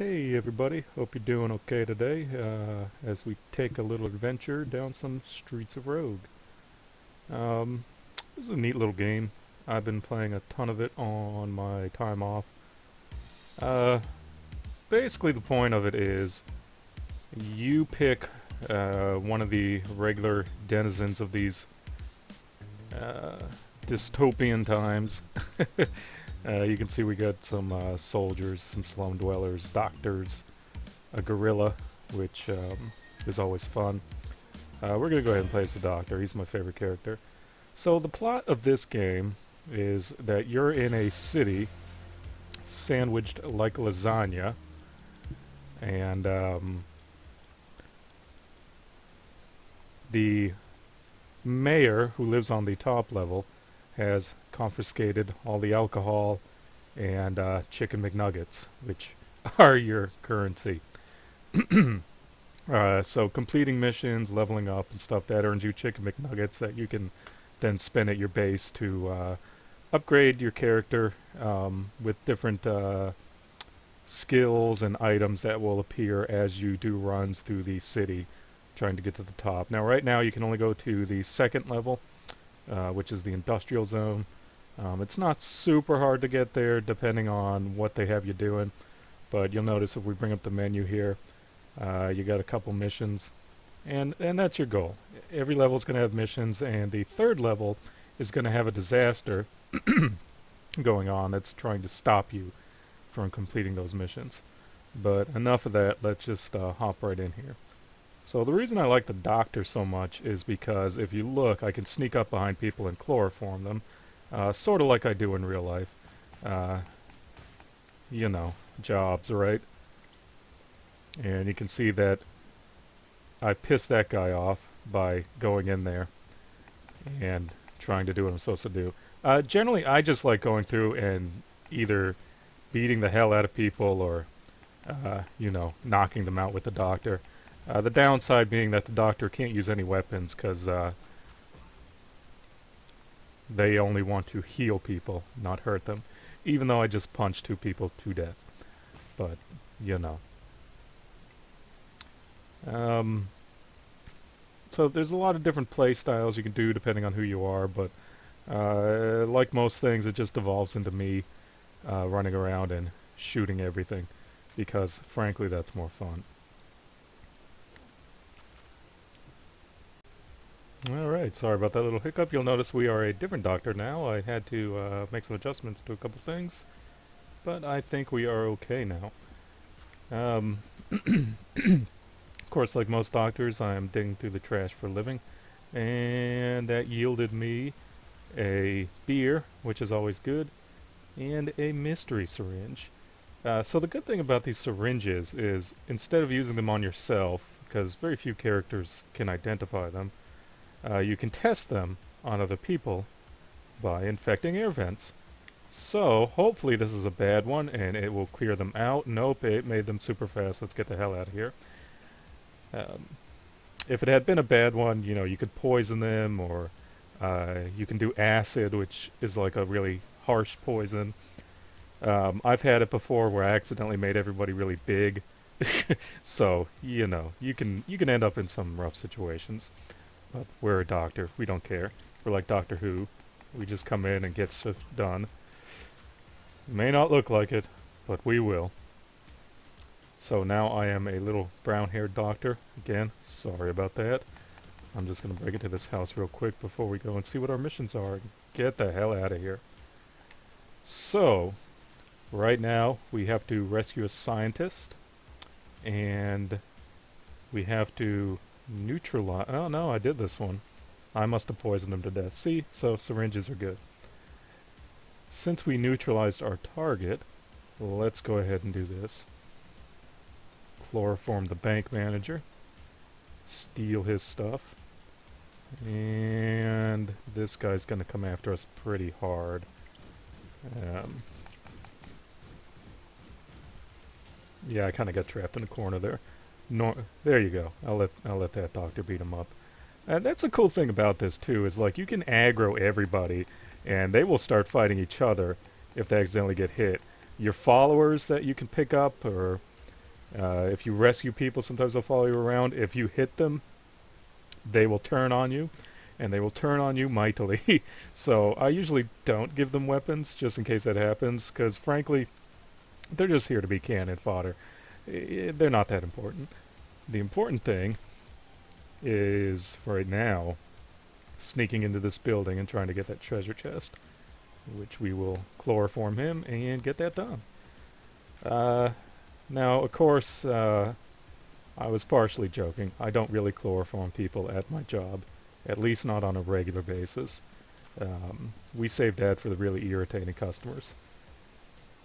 Hey everybody, hope you're doing okay today as we take a little adventure down some streets of Rogue. Um, this is a neat little game. I've been playing a ton of it on my time off. Uh, Basically, the point of it is you pick one of the regular denizens of these uh, dystopian times. You can see we got some soldiers, some slum dwellers, doctors, a gorilla, which is always fun. We're going to go ahead and play as the Doctor. He's my favorite character. So, the plot of this game is that you're in a city sandwiched like lasagna, and the mayor, who lives on the top level, has confiscated all the alcohol and chicken McNuggets, which are your currency. So completing missions, leveling up, and stuff that earns you chicken McNuggets that you can then spend at your base to upgrade your character with different skills and items that will appear as you do runs through the city, trying to get to the top. Now, right now, you can only go to the second level, which is the industrial zone. It's not super hard to get there, depending on what they have you doing. But you'll notice if we bring up the menu here, you got a couple missions, and that's your goal. Every level is going to have missions, and the third level is going to have a disaster going on that's trying to stop you from completing those missions. But enough of that. Let's just hop right in here. So the reason I like the Doctor so much is because if you look, I can sneak up behind people and chloroform them, sort of like I do in real life. Uh, you know, jobs, right? And you can see that I pissed that guy off by going in there and trying to do what I'm supposed to do. Generally, I just like going through and either beating the hell out of people or, knocking them out with the Doctor. The downside being that the Doctor can't use any weapons because they only want to heal people, not hurt them. Even though I just punched two people to death. But, you know. Um, so there's a lot of different play styles you can do depending on who you are, but like most things, it just evolves into me running around and shooting everything because, frankly, that's more fun. Alright, sorry about that little hiccup. You'll notice we are a different Doctor now. I had to make some adjustments to a couple things, but I think we are okay now. Um, of course, like most doctors, I am digging through the trash for a living, and that yielded me a beer, which is always good, and a mystery syringe. So the good thing about these syringes is instead of using them on yourself, because very few characters can identify them, you can test them on other people by infecting air vents. So hopefully this is a bad one and it will clear them out. Nope, it made them super fast. Let's get the hell out of here. Um, if it had been a bad one, you could poison them, or you can do acid, which is like a really harsh poison. I've had it before where I accidentally made everybody really big. So you can end up in some rough situations. But we're a doctor. We don't care. We're like Doctor Who. We just come in and get stuff done. May not look like it, but we will. So now I am a little brown-haired doctor. Again, sorry about that. I'm just going to break into this house real quick before we go and see what our missions are. Get the hell out of here. So, right now we have to rescue a scientist. And we have to neutralize... Oh no, I did this one. I must have poisoned him to death. See? So syringes are good. Since we neutralized our target, let's go ahead and do this. Chloroform the bank manager. Steal his stuff. And this guy's going to come after us pretty hard. Yeah, I kind of got trapped in a corner there. No, there you go. I'll let that doctor beat him up. And that's a cool thing about this too, is like you can aggro everybody, and they will start fighting each other if they accidentally get hit. Your followers that you can pick up, or If you rescue people, sometimes they'll follow you around. If you hit them, they will turn on you, and they will turn on you mightily. So I usually don't give them weapons just in case that happens, because frankly, they're just here to be cannon fodder. They're not that important. The important thing is, right now, sneaking into this building and trying to get that treasure chest, which we will chloroform him and get that done. Now, of course, I was partially joking. I don't really chloroform people at my job, at least not on a regular basis. We save that for the really irritating customers.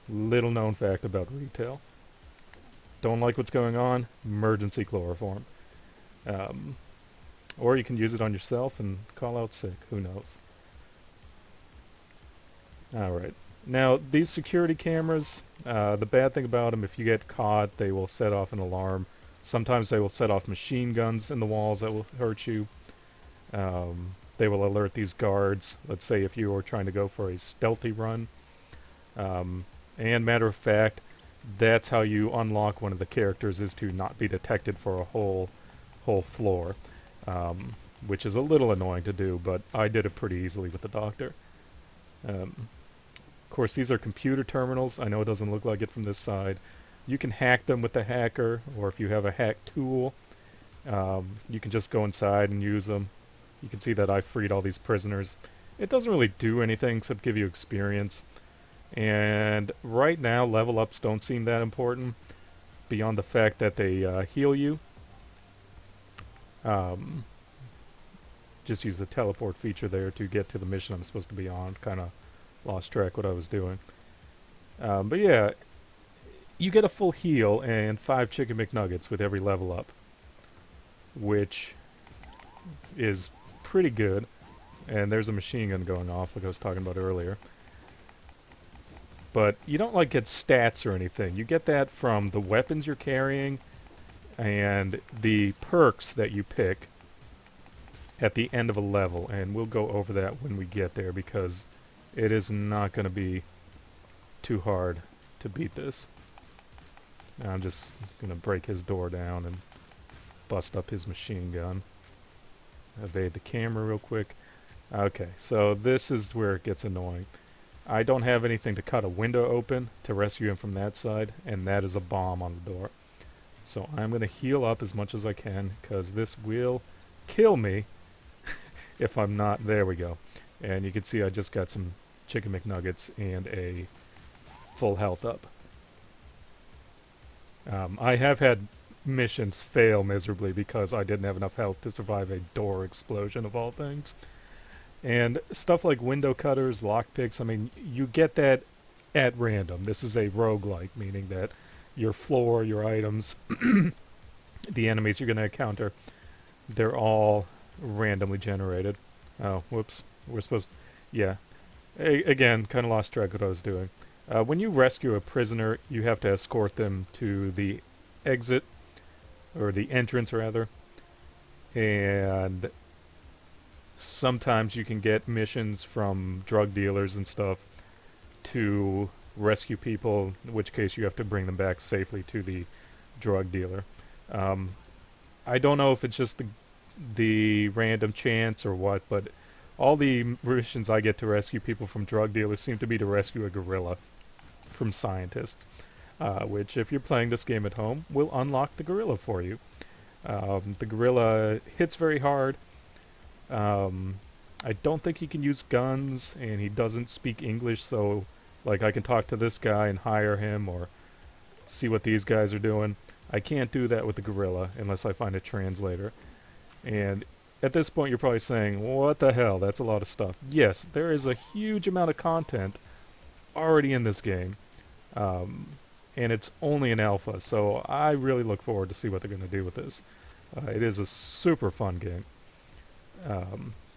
Little known fact about retail. Don't like what's going on? Emergency chloroform. Or you can use it on yourself and call out sick. Who knows? Alright. Now, these security cameras, the bad thing about them, if you get caught, they will set off an alarm. Sometimes they will set off machine guns in the walls that will hurt you. They will alert these guards. Let's say if you are trying to go for a stealthy run. And matter of fact, that's how you unlock one of the characters, is to not be detected for a whole floor. Which is a little annoying to do, but I did it pretty easily with the doctor. Of course, these are computer terminals. I know it doesn't look like it from this side. You can hack them with the hacker, or if you have a hack tool, you can just go inside and use them. You can see that I freed all these prisoners. It doesn't really do anything except give you experience. And right now, level ups don't seem that important, beyond the fact that they heal you. Just use the teleport feature there to get to the mission I'm supposed to be on. Kind of lost track what I was doing. But yeah, you get a full heal and 5 Chicken McNuggets with every level up, which is pretty good. And there's a machine gun going off like I was talking about earlier. But you don't like get stats or anything. You get that from the weapons you're carrying and the perks that you pick at the end of a level, and we'll go over that when we get there, because it is not going to be too hard to beat this. Now I'm just going to break his door down and bust up his machine gun. Evade the camera real quick. Okay, so this is where it gets annoying. I don't have anything to cut a window open to rescue him from that side, and that is a bomb on the door. So I'm going to heal up as much as I can, because this will kill me if I'm not. There we go. And you can see I just got some Chicken McNuggets and a full health up. I have had missions fail miserably because I didn't have enough health to survive a door explosion of all things. And stuff like window cutters, lockpicks, I mean, you get that at random. This is a roguelike, meaning that your floor, your items, the enemies you're going to encounter, they're all randomly generated. Oh, whoops. We're supposed to... Yeah. Again, kind of lost track of what I was doing. When you rescue a prisoner, you have to escort them to the exit, or the entrance, rather. And sometimes you can get missions from drug dealers and stuff to rescue people, in which case you have to bring them back safely to the drug dealer. I don't know if it's just the random chance or what, but all the missions I get to rescue people from drug dealers seem to be to rescue a gorilla from scientists, which, if you're playing this game at home, will unlock the gorilla for you. The gorilla hits very hard. I don't think he can use guns, and he doesn't speak English, so like I can talk to this guy and hire him, or see what these guys are doing. I can't do that with the gorilla unless I find a translator. And at this point you're probably saying, what the hell, that's a lot of stuff. Yes, there is a huge amount of content already in this game, and it's only an alpha, so I really look forward to see what they're going to do with this. It is a super fun game.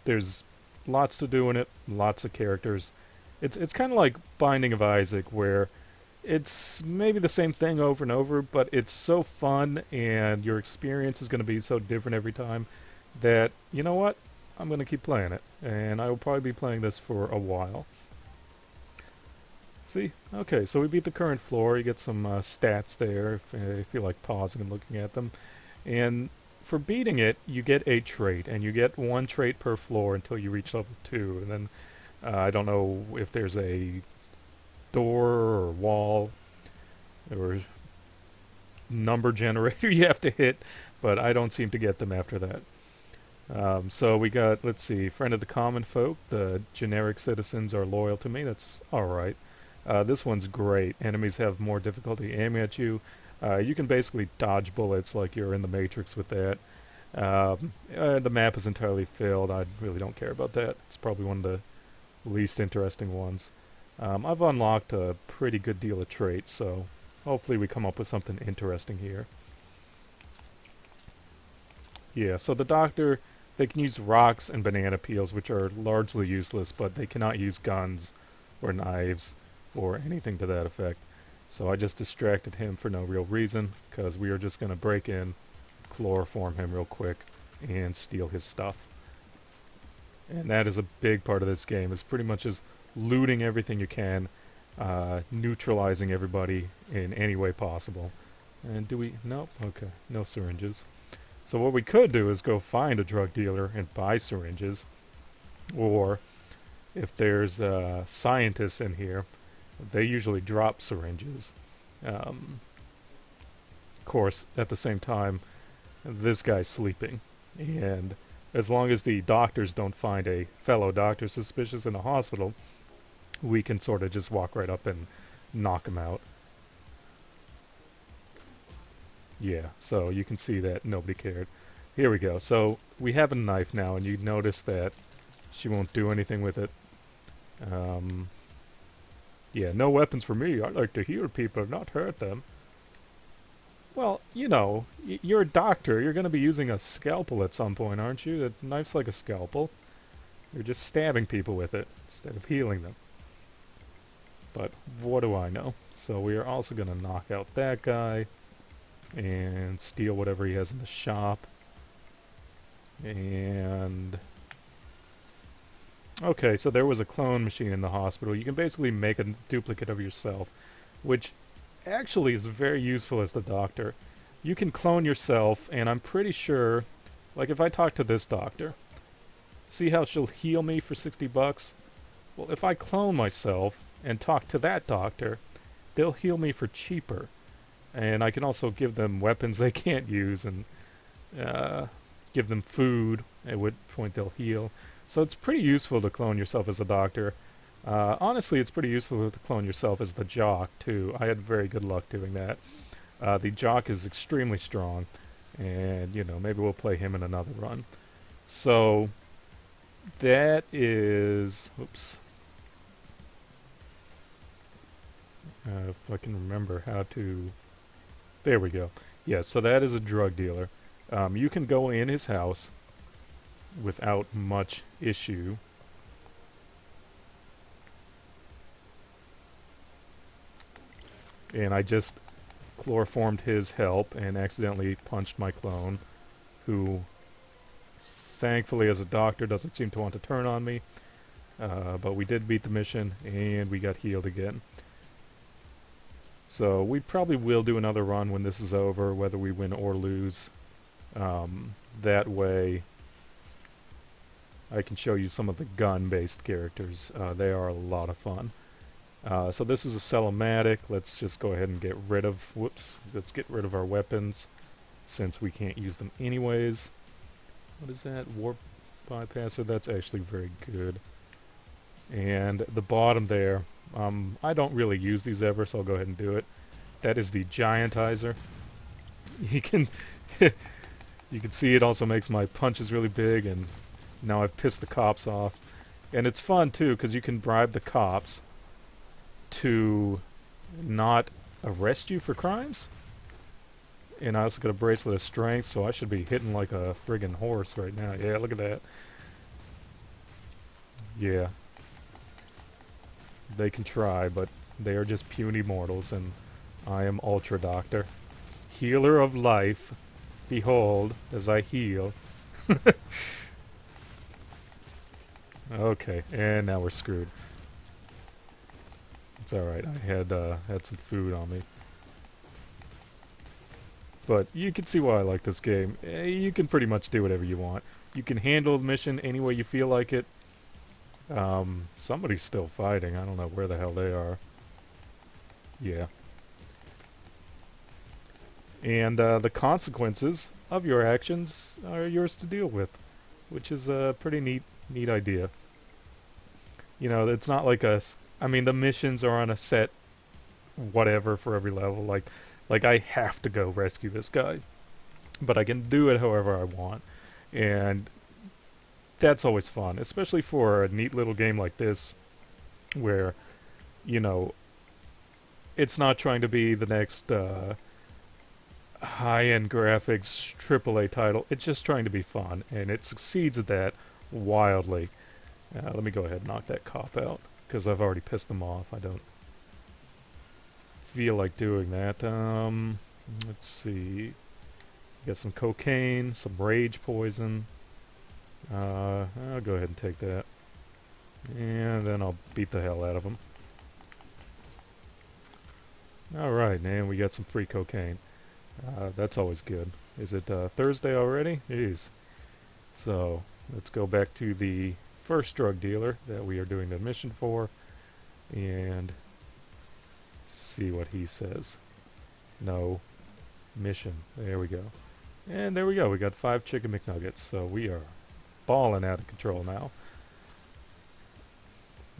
There's lots to do in it, lots of characters. It's kind of like Binding of Isaac, where it's maybe the same thing over and over, but it's so fun, and your experience is going to be so different every time that, you know what, I'm going to keep playing it, and I will probably be playing this for a while. See? Okay, so we beat the current floor. You get some stats there if you like pausing and looking at them. And for beating it, you get a trait, and you get one trait per floor until you reach level 2. And then I don't know if there's a door or wall or number generator you have to hit, but I don't seem to get them after that. So we got, let's see, friend of the common folk. The generic citizens are loyal to me. That's alright. This one's great. Enemies have more difficulty aiming at you. You can basically dodge bullets like you're in the Matrix with that. The map is entirely filled. I really don't care about that. It's probably one of the least interesting ones. I've unlocked a pretty good deal of traits, so hopefully we come up with something interesting here. Yeah, so the doctor, they can use rocks and banana peels, which are largely useless, but they cannot use guns or knives or anything to that effect. So I just distracted him for no real reason, because we are just going to break in, chloroform him real quick, and steal his stuff. And that is a big part of this game, is pretty much just looting everything you can, neutralizing everybody in any way possible. And do we... Nope, okay, no syringes. So what we could do is go find a drug dealer and buy syringes, or if there's scientists in here, they usually drop syringes. Of course, at the same time, this guy's sleeping, and as long as the doctors don't find a fellow doctor suspicious in a hospital, we can sort of just walk right up and knock him out. Yeah, so you can see that nobody cared. Here we go. So we have a knife now, and you notice that she won't do anything with it. Yeah, no weapons for me. I like to heal people, not hurt them. Well, you know, you're a doctor. You're going to be using a scalpel at some point, aren't you? The knife's like a scalpel. You're just stabbing people with it instead of healing them. But what do I know? So we are also going to knock out that guy and steal whatever he has in the shop. And... okay, so there was a clone machine in the hospital. You can basically make a duplicate of yourself, which actually is very useful as the doctor. You can clone yourself, and I'm pretty sure, like if I talk to this doctor, see how she'll heal me for 60 bucks? Well, if I clone myself and talk to that doctor, they'll heal me for cheaper. And I can also give them weapons they can't use, and give them food, at which point they'll heal. So it's pretty useful to clone yourself as a doctor. Honestly, it's pretty useful to clone yourself as the jock, too. I had very good luck doing that. The jock is extremely strong, and, you know, maybe we'll play him in another run. So, that is... oops. If I can remember how to... there we go. Yeah, so that is a drug dealer. You can go in his house without much issue. And I just chloroformed his help and accidentally punched my clone, who thankfully as a doctor doesn't seem to want to turn on me. But we did beat the mission and we got healed again. So we probably will do another run when this is over, whether we win or lose. That way I can show you some of the gun-based characters. They are a lot of fun. So this is a Celomatic. Let's just go ahead and get rid of... whoops. Let's get rid of our weapons, since we can't use them anyways. What is that? Warp bypasser? That's actually very good. And the bottom there, I don't really use these ever, so I'll go ahead and do it. That is the Giantizer. You can... you can see it also makes my punches really big, and now I've pissed the cops off. And it's fun, too, because you can bribe the cops to not arrest you for crimes. And I also got a bracelet of strength, so I should be hitting like a friggin' horse right now. Yeah, look at that. Yeah. They can try, but they are just puny mortals, and I am Ultra Doctor. Healer of life. Behold, as I heal. Okay, and now we're screwed. It's alright. I had some food on me. But you can see why I like this game. You can pretty much do whatever you want. You can handle the mission any way you feel like it. Somebody's still fighting. I don't know where the hell they are. Yeah. And the consequences of your actions are yours to deal with, which is a pretty neat idea. You know, it's not like us. I mean, the missions are on a set whatever for every level. Like I have to go rescue this guy, but I can do it however I want, and that's always fun, especially for a neat little game like this, where, you know, it's not trying to be the next high-end graphics AAA title. It's just trying to be fun, and it succeeds at that wildly. Let me go ahead and knock that cop out, because I've already pissed them off. I don't feel like doing that. Let's see. Get some cocaine, some rage poison. I'll go ahead and take that. And then I'll beat the hell out of them. Alright, and we got some free cocaine. That's always good. Is it Thursday already? Jeez. So, let's go back to the first drug dealer that we are doing the mission for. And see what he says. No. Mission. There we go. And there we go. We got 5 chicken McNuggets. So we are balling out of control now.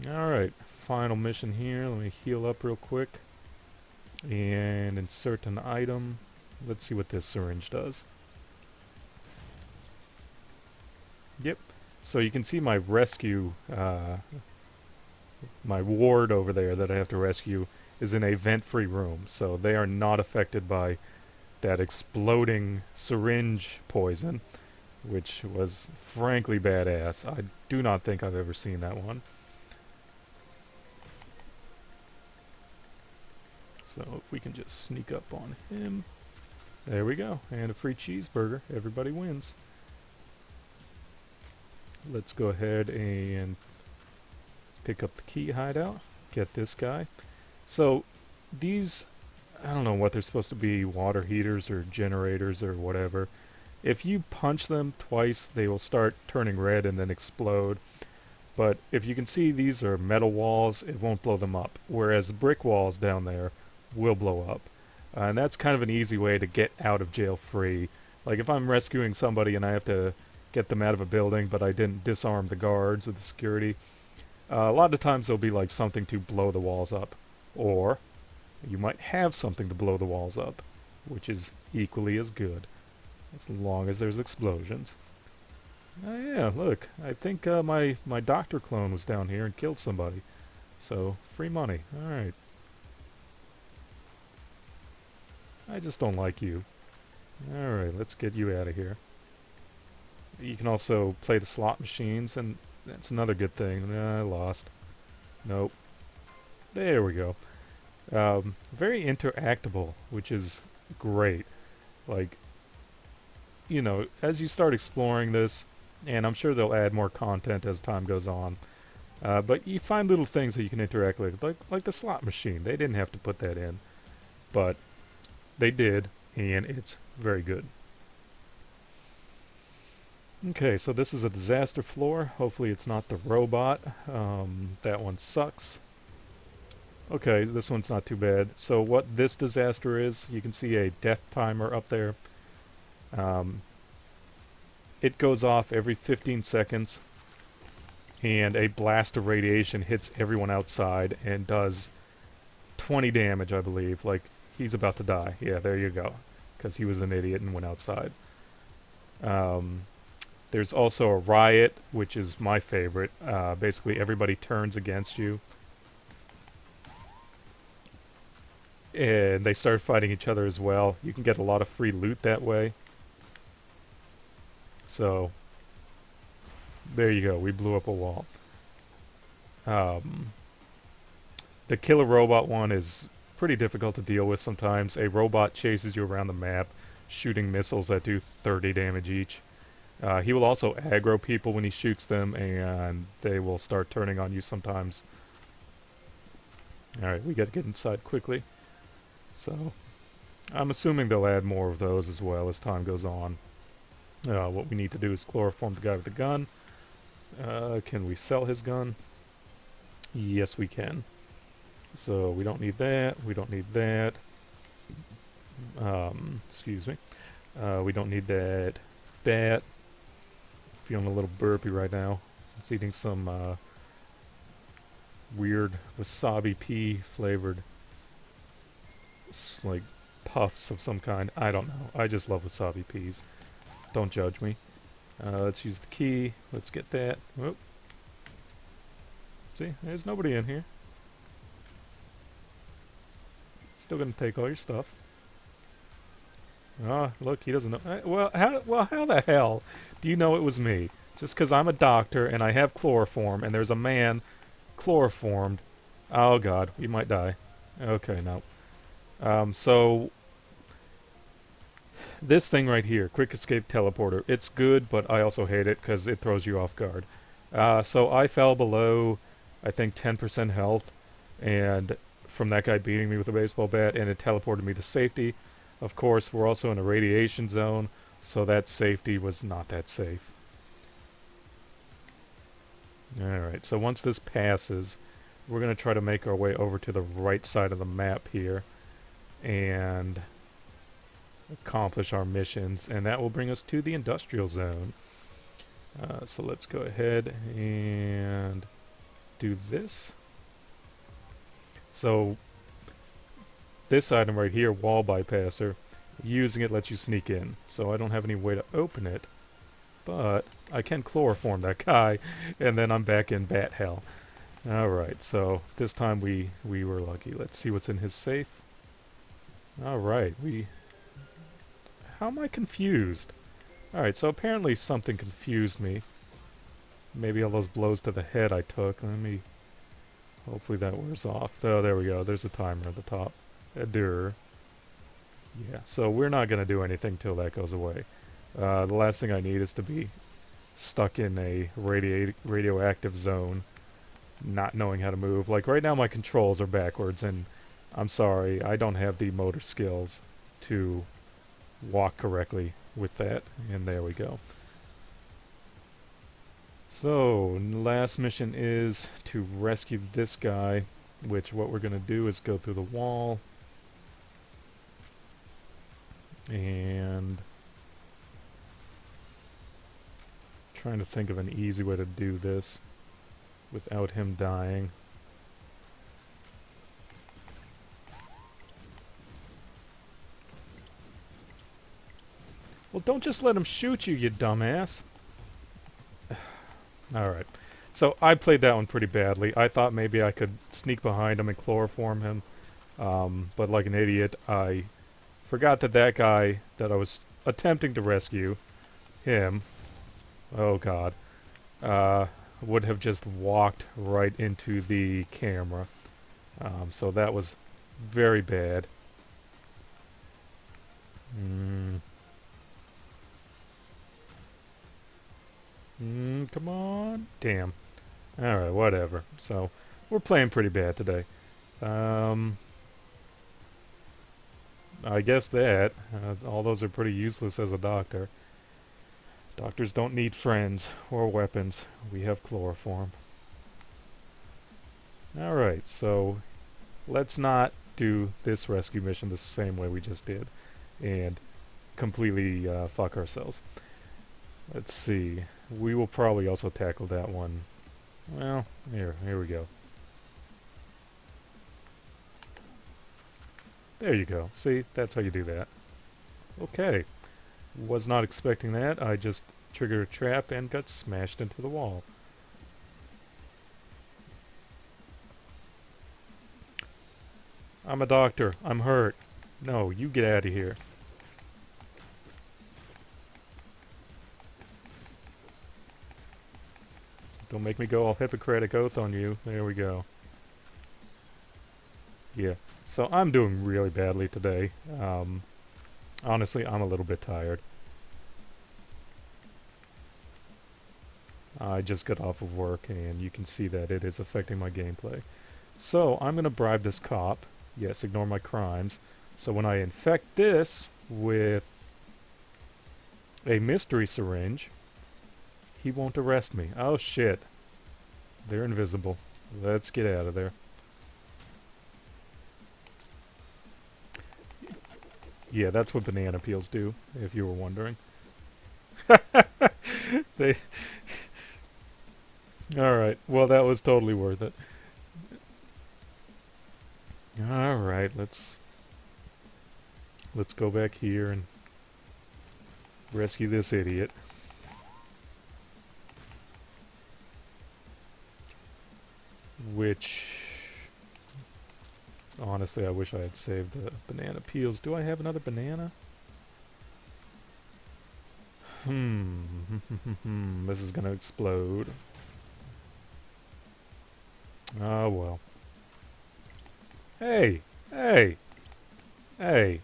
Alright. Final mission here. Let me heal up real quick. And insert an item. Let's see what this syringe does. Yep. So you can see my rescue, my ward over there that I have to rescue is in a vent-free room. So they are not affected by that exploding syringe poison, which was frankly badass. I do not think I've ever seen that one. So if we can just sneak up on him. There we go. And a free cheeseburger. Everybody wins. Let's go ahead and pick up the key hideout. Get this guy. So these, I don't know what they're supposed to be, water heaters or generators or whatever. If you punch them twice, they will start turning red and then explode. But if you can see, these are metal walls, it won't blow them up. Whereas brick walls down there will blow up. And that's kind of an easy way to get out of jail free. Like if I'm rescuing somebody and I have to get them out of a building, but I didn't disarm the guards or the security, a lot of times there'll be like something to blow the walls up. Or you might have something to blow the walls up, which is equally as good, as long as there's explosions. Oh yeah, look, I think my doctor clone was down here and killed somebody. So, free money. Alright. I just don't like you. Alright, let's get you out of here. You can also play the slot machines, and that's another good thing. I lost. Nope. There we go. Very interactable, which is great. Like, you know, as you start exploring this, and I'm sure they'll add more content as time goes on, but you find little things that you can interact with, like the slot machine. They didn't have to put that in, but they did, and it's very good. Okay, so this is a disaster floor. Hopefully it's not the robot. That one sucks. Okay, this one's not too bad. So what this disaster is, you can see a death timer up there. It goes off every 15 seconds, and a blast of radiation hits everyone outside and does 20 damage, I believe. Like, he's about to die. Yeah, there you go. Because he was an idiot and went outside. There's also a riot, which is my favorite. Basically, everybody turns against you. And they start fighting each other as well. You can get a lot of free loot that way. So, there you go. We blew up a wall. The killer robot one is pretty difficult to deal with sometimes. A robot chases you around the map, shooting missiles that do 30 damage each. He will also aggro people when he shoots them, and they will start turning on you sometimes. Alright, we gotta get inside quickly. So, I'm assuming they'll add more of those as well as time goes on. What we need to do is chloroform the guy with the gun. Can we sell his gun? Yes, we can. So we don't need that. We don't need that. Excuse me. We don't need that. That. Feeling a little burpy right now. I was eating some weird wasabi pea flavored, like puffs of some kind. I don't know. I just love wasabi peas. Don't judge me. Let's use the key. Let's get that. Whoop. See, there's nobody in here. Still gonna take all your stuff. Ah, look, he doesn't know. How the hell do you know it was me? Just because I'm a doctor and I have chloroform and there's a man chloroformed. Oh god, we might die. Okay, no. So this thing right here, quick escape teleporter, it's good, but I also hate it because it throws you off guard. So I fell below, I think, 10% health, and from that guy beating me with a baseball bat, and it teleported me to safety. Of course, we're also in a radiation zone, so that safety was not that safe. Alright, so once this passes, we're going to try to make our way over to the right side of the map here, and accomplish our missions, and that will bring us to the industrial zone. So let's go ahead and do this. So this item right here, wall bypasser, using it lets you sneak in. So I don't have any way to open it, but I can chloroform that guy, and then I'm back in bat hell. Alright, so this time we were lucky. Let's see what's in his safe. Alright, how am I confused? Alright, so apparently something confused me. Maybe all those blows to the head I took. Hopefully that wears off. Oh, there we go. There's a timer at the top. Yeah, so we're not going to do anything till that goes away. The last thing I need is to be stuck in a radioactive zone, not knowing how to move. Like right now my controls are backwards, and I'm sorry, I don't have the motor skills to walk correctly with that. And there we go. So, last mission is to rescue this guy, which what we're going to do is go through the wall. And trying to think of an easy way to do this without him dying. Well, don't just let him shoot you, you dumbass. Alright. So I played that one pretty badly. I thought maybe I could sneak behind him and chloroform him. But like an idiot, I forgot that guy that I was attempting to rescue, him, oh god, would have just walked right into the camera. So that was very bad. Come on. Damn. Alright, whatever. So, we're playing pretty bad today. I guess that. All those are pretty useless as a doctor. Doctors don't need friends or weapons. We have chloroform. Alright, so let's not do this rescue mission the same way we just did and completely fuck ourselves. Let's see. We will probably also tackle that one. Well, here we go. There you go. See, that's how you do that. Okay. Was not expecting that. I just triggered a trap and got smashed into the wall. I'm a doctor. I'm hurt. No, you get out of here. Don't make me go all Hippocratic Oath on you. There we go. Yeah. So I'm doing really badly today. Honestly, I'm a little bit tired. I just got off of work, and you can see that it is affecting my gameplay. So I'm going to bribe this cop. Yes, ignore my crimes. So when I infect this with a mystery syringe, he won't arrest me. Oh shit. They're invisible. Let's get out of there. Yeah, that's what banana peels do, if you were wondering. They. Alright, well, that was totally worth it. Alright, let's go back here and rescue this idiot. Which, honestly, I wish I had saved the banana peels. Do I have another banana? This is gonna explode. Oh well. Hey! Hey! Hey!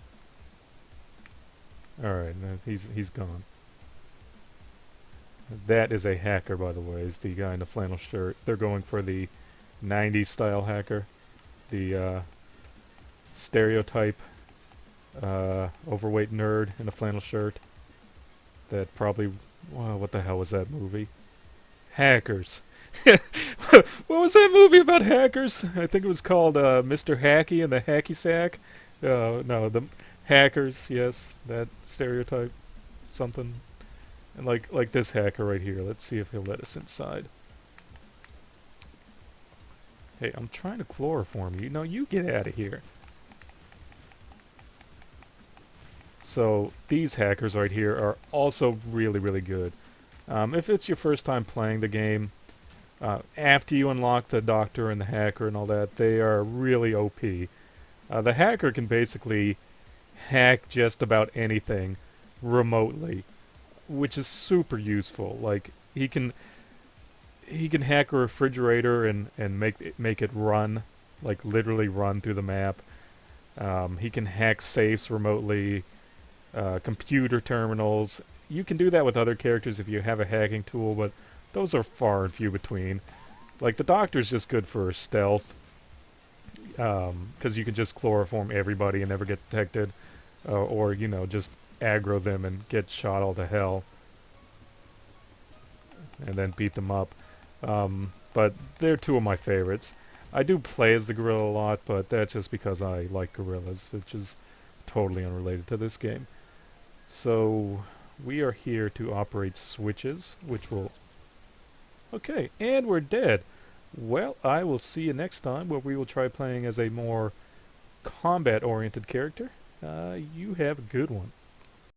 Alright, he's gone. That is a hacker, by the way, is the guy in the flannel shirt. They're going for the 90s style hacker. The stereotype overweight nerd in a flannel shirt. That probably... Well, what the hell was that movie? Hackers. What was that movie about hackers? I think it was called Mr. Hacky and the Hacky Sack. No, the hackers, yes, that stereotype. Something. And like this hacker right here. Let's see if he'll let us inside. Hey, I'm trying to chloroform you. No, you get out of here. So these hackers right here are also really, really good. If it's your first time playing the game, after you unlock the doctor and the hacker and all that, they are really OP. The hacker can basically hack just about anything remotely, which is super useful. Like he can hack a refrigerator and make it run, like literally run through the map. He can hack safes remotely, computer terminals. You can do that with other characters if you have a hacking tool, but those are far and few between. Like the doctor's just good for stealth, because you can just chloroform everybody and never get detected, or you know, just aggro them and get shot all to hell, and then beat them up. But they're two of my favorites. I do play as the gorilla a lot, but that's just because I like gorillas, which is totally unrelated to this game. So we are here to operate switches, which will... Okay, and we're dead. Well, I will see you next time, where we will try playing as a more combat-oriented character. You have a good one.